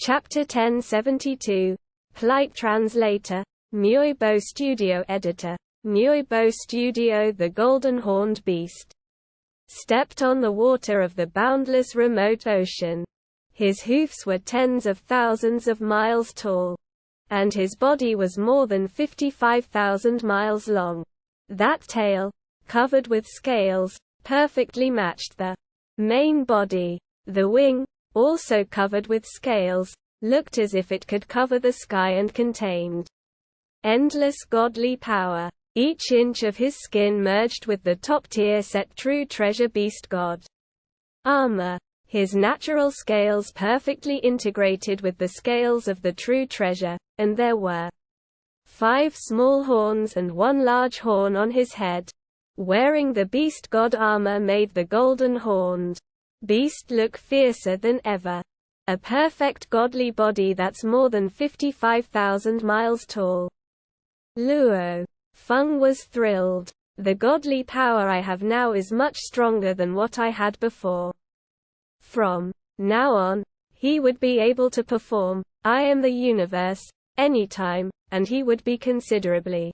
Chapter 1072. Polite translator. Muibo Studio editor. Muibo Studio. The golden-horned beast stepped on the water of the boundless remote ocean. His hoofs were tens of thousands of miles tall, and his body was more than 55,000 miles long. That tail, covered with scales, perfectly matched the main body. The wing, also covered with scales, looked as if it could cover the sky and contained endless godly power. Each inch of his skin merged with the top-tier set true treasure beast god armor. His natural scales perfectly integrated with the scales of the true treasure, and there were 5 small horns and 1 large horn on his head. Wearing the beast god armor made the golden-horned beast look fiercer than ever. A perfect godly body that's more than 55,000 miles tall. Luo Feng was thrilled. The godly power I have now is much stronger than what I had before. From now on, he would be able to perform I Am the Universe anytime, and he would be considerably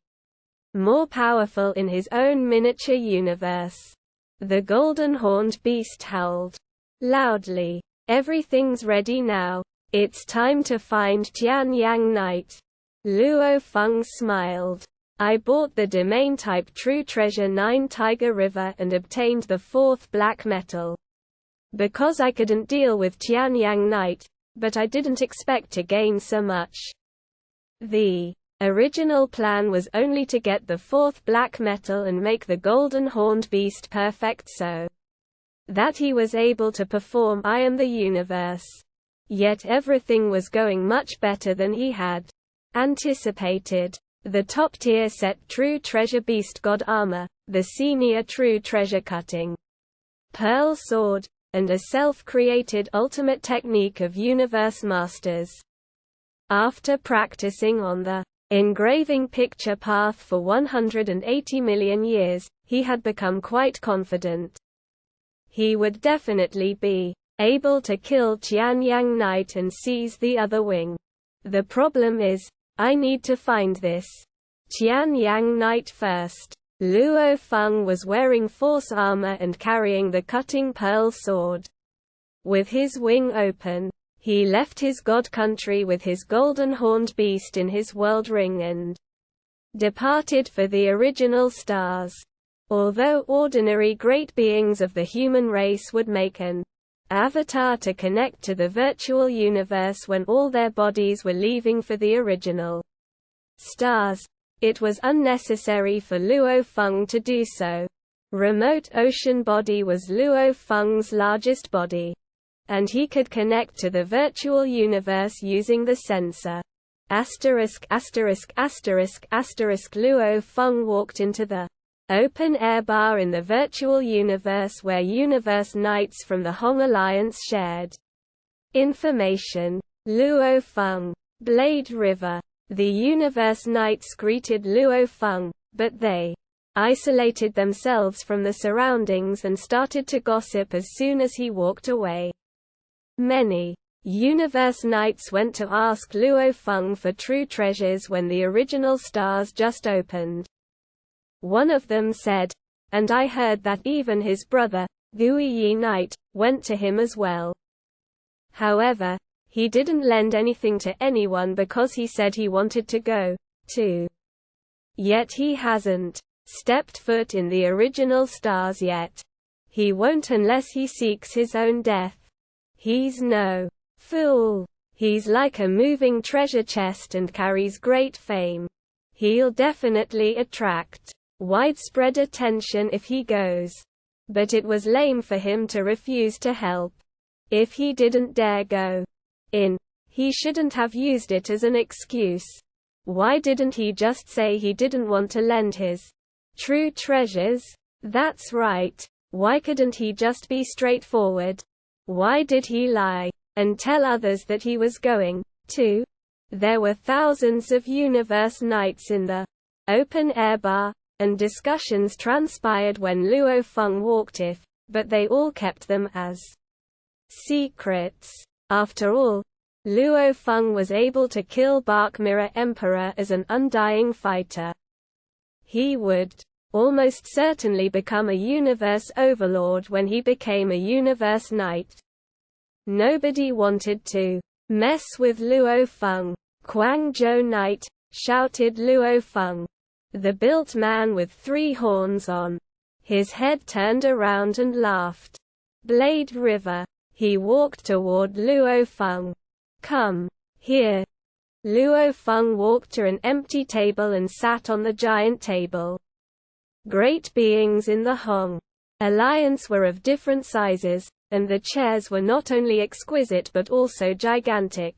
more powerful in his own miniature universe. The golden-horned beast howled loudly. Everything's ready now. It's time to find Tianyang Night. Luo Feng smiled. I bought the domain-type True Treasure 9 Tiger River and obtained the 4th black metal. Because I couldn't deal with Tianyang Night, but I didn't expect to gain so much. The original plan was only to get the 4th black metal and make the golden-horned beast perfect so that he was able to perform I Am the Universe. Yet everything was going much better than he had anticipated. The top-tier set True Treasure Beast God Armor, the senior True Treasure Cutting Pearl Sword, and a self-created ultimate technique of Universe Masters. After practicing on the engraving picture path for 180 million years, he had become quite confident. He would definitely be able to kill Tianyang Night and seize the other wing. The problem is, I need to find this Tianyang Night first. Luo Feng was wearing force armor and carrying the cutting pearl sword. With his wing open, he left his god country with his golden-horned beast in his world ring and departed for the original stars. Although ordinary great beings of the human race would make an avatar to connect to the virtual universe when all their bodies were leaving for the original stars, it was unnecessary for Luo Feng to do so. Remote ocean body was Luo Feng's largest body, and he could connect to the virtual universe using the sensor. Luo Feng walked into the open-air bar in the virtual universe where Universe Knights from the Hong Alliance shared information. Luo Feng. Blade River. The Universe Knights greeted Luo Feng, but they isolated themselves from the surroundings and started to gossip as soon as he walked away. Many Universe Knights went to ask Luo Feng for true treasures when the original stars just opened. One of them said, and I heard that even his brother, Guiyi Knight, went to him as well. However, he didn't lend anything to anyone because he said he wanted to go, too. Yet he hasn't stepped foot in the original stars yet. He won't unless he seeks his own death. He's no fool. He's like a moving treasure chest and carries great fame. He'll definitely attract widespread attention if he goes. But it was lame for him to refuse to help. If he didn't dare go in, he shouldn't have used it as an excuse. Why didn't he just say he didn't want to lend his true treasures? That's right. Why couldn't he just be straightforward? Why did he lie and tell others that he was going to? There were thousands of Universe Knights in the open-air bar, and discussions transpired when Luo Feng walked in, but they all kept them as secrets. After all, Luo Feng was able to kill Bark Mirror Emperor as an undying fighter. He would almost certainly become a universe overlord when he became a universe knight. Nobody wanted to mess with Luo Feng. Guangzhou Knight, shouted Luo Feng. The built man with 3 horns on his head turned around and laughed. Blade River. He walked toward Luo Feng. Come here. Luo Feng walked to an empty table and sat on the giant table. Great beings in the Hong Alliance were of different sizes, and the chairs were not only exquisite but also gigantic.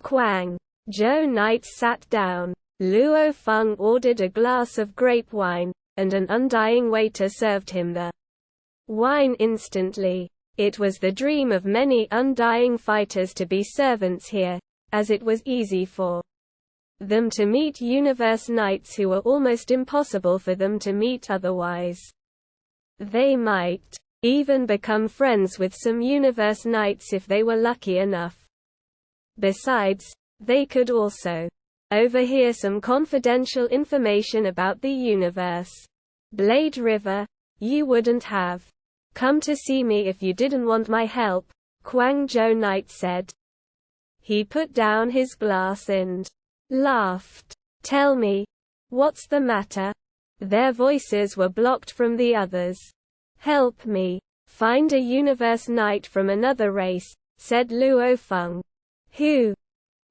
Guangzhou Knight sat down. Luo Feng ordered a glass of grape wine, and an undying waiter served him the wine instantly. It was the dream of many undying fighters to be servants here, as it was easy for them to meet universe knights who were almost impossible for them to meet otherwise. They might even become friends with some universe knights if they were lucky enough. Besides, they could also overhear some confidential information about the universe. Blade River, you wouldn't have come to see me if you didn't want my help, Guangzhou Knight said. He put down his glass and laughed. Tell me, what's the matter? Their voices were blocked from the others. Help me find a universe knight from another race, said Luo Feng. Who?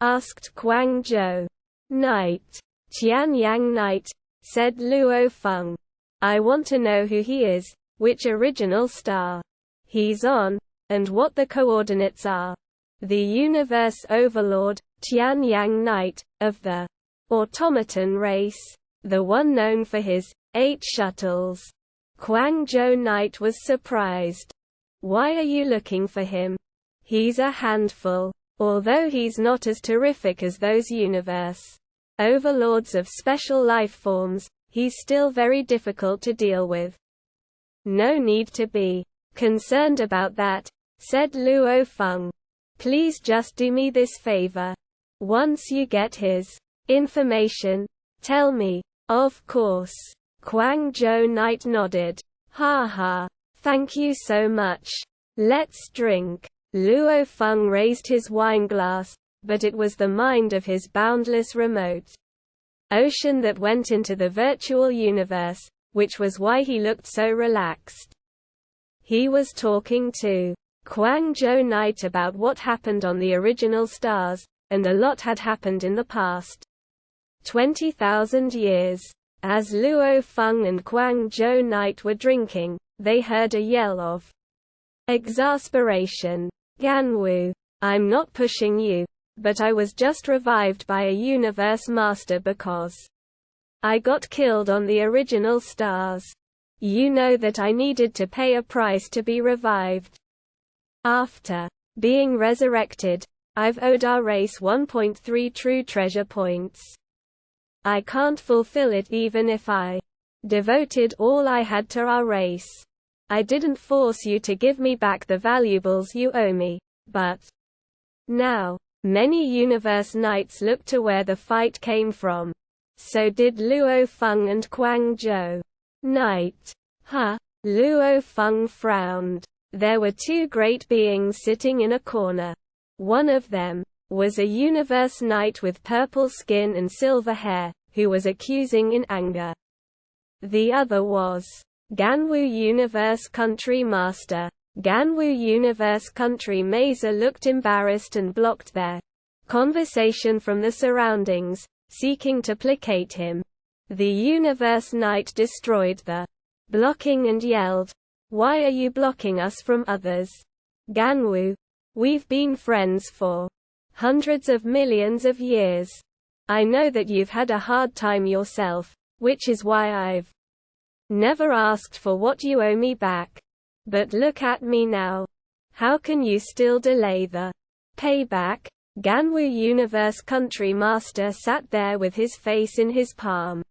Asked Guangzhou Knight. Tianyang Knight, said Luo Feng. I want to know who he is, which original star he's on, and what the coordinates are. The universe overlord, Tianyang Knight, of the automaton race, the one known for his 8 shuttles. Guangzhou Knight was surprised. Why are you looking for him? He's a handful. Although he's not as terrific as those universe overlords of special life forms, he's still very difficult to deal with. No need to be concerned about that, said Luo Feng. Please just do me this favor. Once you get his information, tell me. Of course. Guangzhou Knight nodded. Ha ha. Thank you so much. Let's drink. Luo Feng raised his wineglass, but it was the mind of his boundless remote ocean that went into the virtual universe, which was why he looked so relaxed. He was talking to Guangzhou Knight about what happened on the original stars, and a lot had happened in the past 20,000 years. As Luo Feng and Guangzhou Knight were drinking, they heard a yell of exasperation. Ganwu, I'm not pushing you, but I was just revived by a universe master because I got killed on the original stars. You know that I needed to pay a price to be revived. After being resurrected, I've owed our race 1.3 true treasure points. I can't fulfill it even if I devoted all I had to our race. I didn't force you to give me back the valuables you owe me, but now, many universe knights looked to where the fight came from. So did Luo Feng and Guangzhou Knight. Huh? Luo Feng frowned. There were 2 great beings sitting in a corner. One of them was a universe knight with purple skin and silver hair, who was accusing in anger. The other was Ganwu Universe Country Master. Ganwu Universe Country Mazer looked embarrassed and blocked their conversation from the surroundings, seeking to placate him. The Universe Knight destroyed the blocking and yelled, "Why are you blocking us from others? Ganwu, we've been friends for hundreds of millions of years. I know that you've had a hard time yourself, which is why I've never asked for what you owe me back. But look at me now. How can you still delay the payback?" Ganwu Universe Country Master sat there with his face in his palm.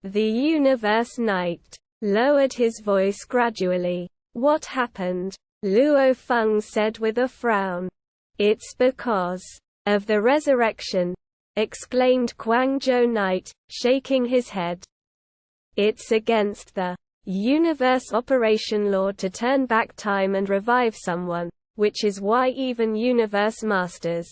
The Universe Knight lowered his voice gradually. "What happened?" Luo Feng said with a frown. "It's because of the resurrection," exclaimed Guangzhou Knight, shaking his head. "It's against the universe operation law to turn back time and revive someone, which is why even universe masters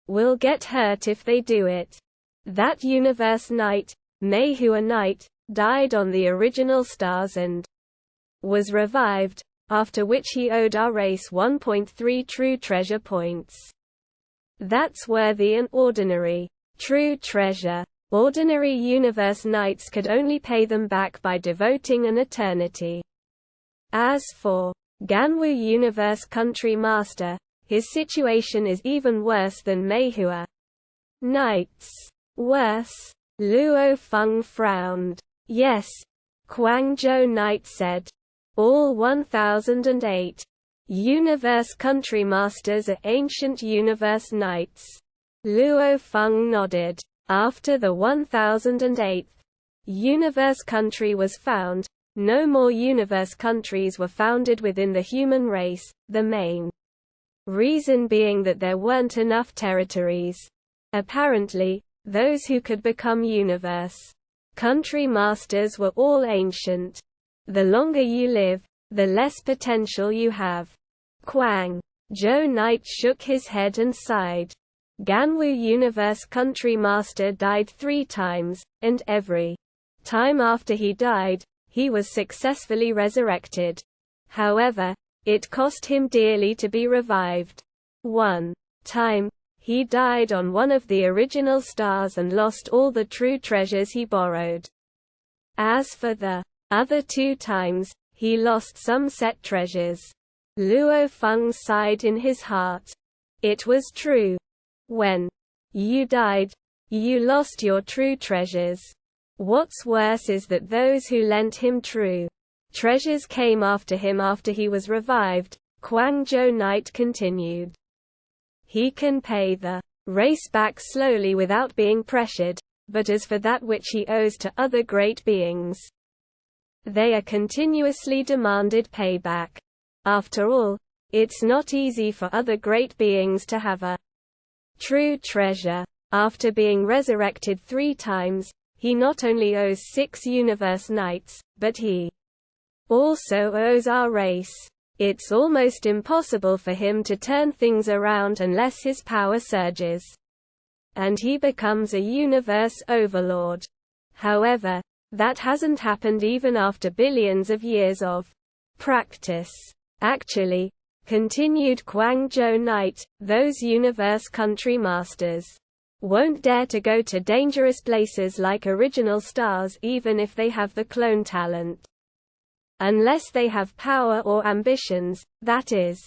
will get hurt if they do it. That universe knight, Meihua Knight, died on the original stars and was revived, after which he owed our race 1.3 true treasure points. That's worthy an ordinary true treasure. Ordinary universe knights could only pay them back by devoting an eternity. As for Ganwu Universe Country Master, his situation is even worse than Meihua Knight's. Worse?" Luo Feng frowned. "Yes," Guangzhou Knight said. "All 1008 Universe Country Masters are ancient Universe Knights." Luo Feng nodded. "After the 1008th Universe Country was found, no more Universe countries were founded within the human race, the main reason being that there weren't enough territories. Apparently, those who could become Universe Country Masters were all ancient. The longer you live, the less potential you have." Guangzhou Knight shook his head and sighed. Ganwu Universe Country Master died 3 times, and every time after he died, he was successfully resurrected. However, it cost him dearly to be revived. One time, he died on one of the original stars and lost all the true treasures he borrowed. As for the other 2 times, he lost some set treasures. Luo Feng sighed in his heart. It was true. When you died, you lost your true treasures. What's worse is that those who lent him true treasures came after him after he was revived, Guangzhou Knight continued. He can pay the race back slowly without being pressured, but as for that which he owes to other great beings, they are continuously demanded payback. After all, it's not easy for other great beings to have a true treasure. After being resurrected 3 times, he not only owes 6 Universe Knights, but he also owes our race. It's almost impossible for him to turn things around unless his power surges, and he becomes a universe overlord. However, that hasn't happened even after billions of years of practice. Actually, continued Guangzhou Knight, those Universe Country Masters won't dare to go to dangerous places like original stars even if they have the clone talent. Unless they have power or ambitions, that is.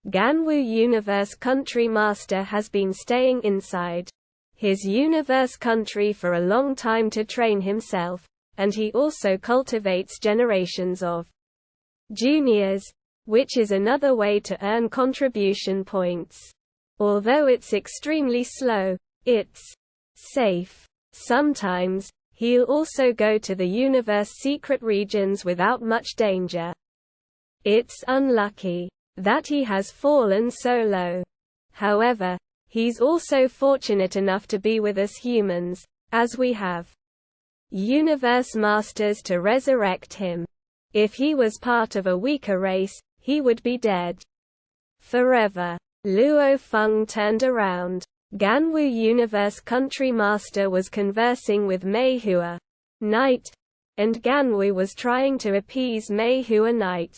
Ganwu Universe Country Master has been staying inside his universe country for a long time to train himself, and he also cultivates generations of juniors, which is another way to earn contribution points. Although it's extremely slow, it's safe. Sometimes, he'll also go to the universe secret regions without much danger. It's unlucky that he has fallen so low. However, he's also fortunate enough to be with us humans, as we have universe masters to resurrect him. If he was part of a weaker race, he would be dead forever. Luo Feng turned around. Ganwu Universe Country Master was conversing with Meihua Knight, and Ganwu was trying to appease Meihua Knight.